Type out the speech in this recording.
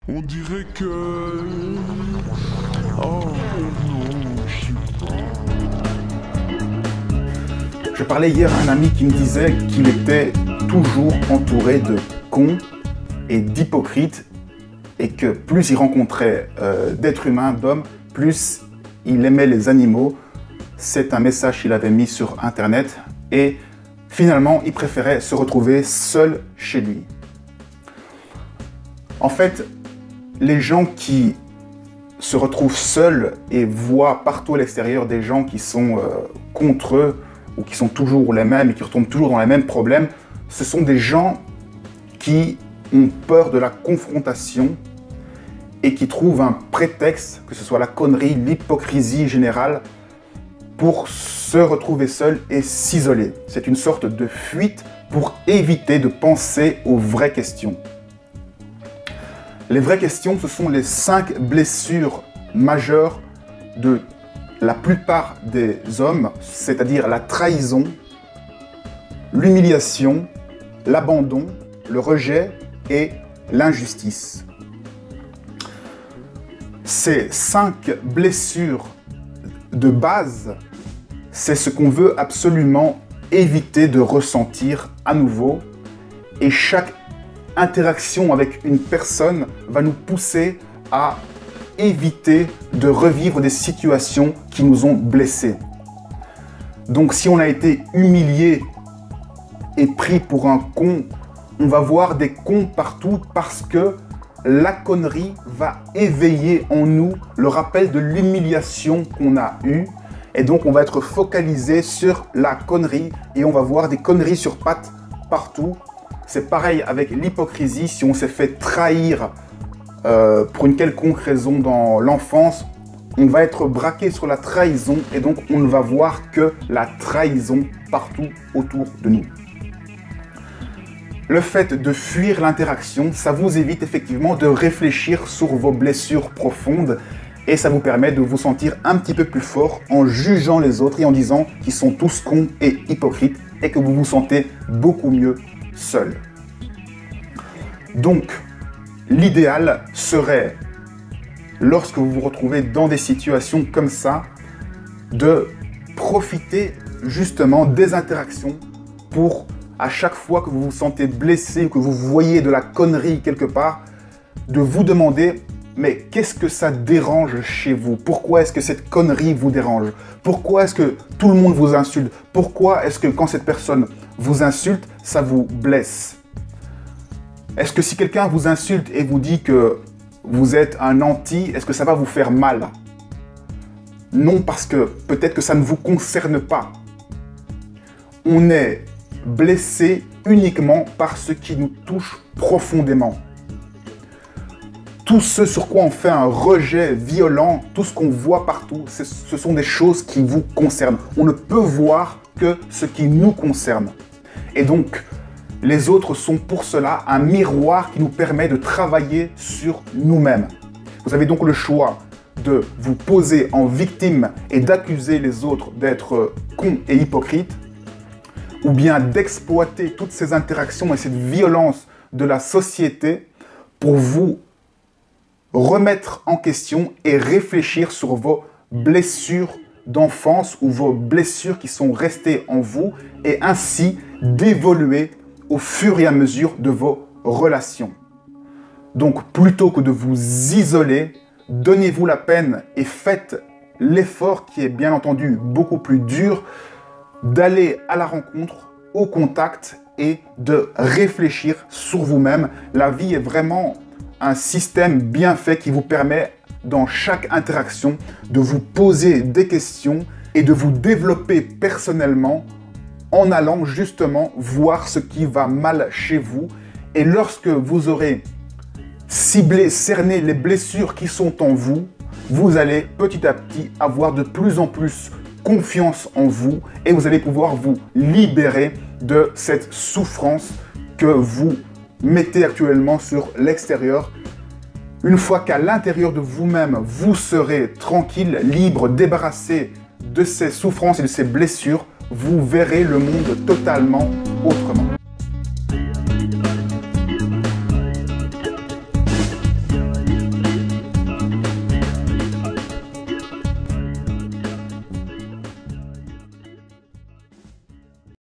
On dirait que... Oh non, je sais pas. Je parlais hier à un ami qui me disait qu'il était toujours entouré de cons et d'hypocrites et que plus il rencontrait d'êtres humains, d'hommes, plus il aimait les animaux. C'est un message qu'il avait mis sur Internet et finalement, il préférait se retrouver seul chez lui. En fait, les gens qui se retrouvent seuls et voient partout à l'extérieur des gens qui sont contre eux ou qui sont toujours les mêmes et qui retombent toujours dans les mêmes problèmes, ce sont des gens qui ont peur de la confrontation et qui trouvent un prétexte, que ce soit la connerie, l'hypocrisie générale, pour se retrouver seul et s'isoler. C'est une sorte de fuite pour éviter de penser aux vraies questions. Les vraies questions, ce sont les 5 blessures majeures de la plupart des hommes, c'est-à-dire la trahison, l'humiliation, l'abandon, le rejet et l'injustice. Ces 5 blessures de base, c'est ce qu'on veut absolument éviter de ressentir à nouveau, et chaque interaction avec une personne va nous pousser à éviter de revivre des situations qui nous ont blessés. Donc si on a été humilié et pris pour un con, on va voir des cons partout parce que la connerie va éveiller en nous le rappel de l'humiliation qu'on a eue. Et donc on va être focalisé sur la connerie et on va voir des conneries sur pattes partout. C'est pareil avec l'hypocrisie. Si on s'est fait trahir pour une quelconque raison dans l'enfance, on va être braqué sur la trahison et donc on ne va voir que la trahison partout autour de nous. Le fait de fuir l'interaction, ça vous évite effectivement de réfléchir sur vos blessures profondes et ça vous permet de vous sentir un petit peu plus fort en jugeant les autres et en disant qu'ils sont tous cons et hypocrites et que vous vous sentez beaucoup mieux seul. Donc, l'idéal serait, lorsque vous vous retrouvez dans des situations comme ça, de profiter justement des interactions pour, à chaque fois que vous vous sentez blessé ou que vous voyez de la connerie quelque part, de vous demander « Mais qu'est-ce que ça dérange chez vous? Pourquoi est-ce que cette connerie vous dérange? Pourquoi est-ce que tout le monde vous insulte? Pourquoi est-ce que quand cette personne vous insulte, ça vous blesse? Est-ce que si quelqu'un vous insulte et vous dit que vous êtes un anti, est-ce que ça va vous faire mal? Non, parce que peut-être que ça ne vous concerne pas. On est blessé uniquement par ce qui nous touche profondément. Tout ce sur quoi on fait un rejet violent, tout ce qu'on voit partout, ce sont des choses qui vous concernent. On ne peut voir que ce qui nous concerne. Et donc, les autres sont pour cela un miroir qui nous permet de travailler sur nous-mêmes. Vous avez donc le choix de vous poser en victime et d'accuser les autres d'être cons et hypocrites, ou bien d'exploiter toutes ces interactions et cette violence de la société pour vous remettre en question et réfléchir sur vos blessures d'enfance ou vos blessures qui sont restées en vous et ainsi d'évoluer au fur et à mesure de vos relations. Donc plutôt que de vous isoler, donnez-vous la peine et faites l'effort qui est bien entendu beaucoup plus dur d'aller à la rencontre, au contact et de réfléchir sur vous-même. La vie est vraiment un système bien fait qui vous permet, dans chaque interaction, de vous poser des questions et de vous développer personnellement en allant justement voir ce qui va mal chez vous. Et lorsque vous aurez ciblé, cerné les blessures qui sont en vous, vous allez petit à petit avoir de plus en plus confiance en vous et vous allez pouvoir vous libérer de cette souffrance que vous mettez actuellement sur l'extérieur. Une fois qu'à l'intérieur de vous-même, vous serez tranquille, libre, débarrassé de ces souffrances et de ces blessures, vous verrez le monde totalement autrement.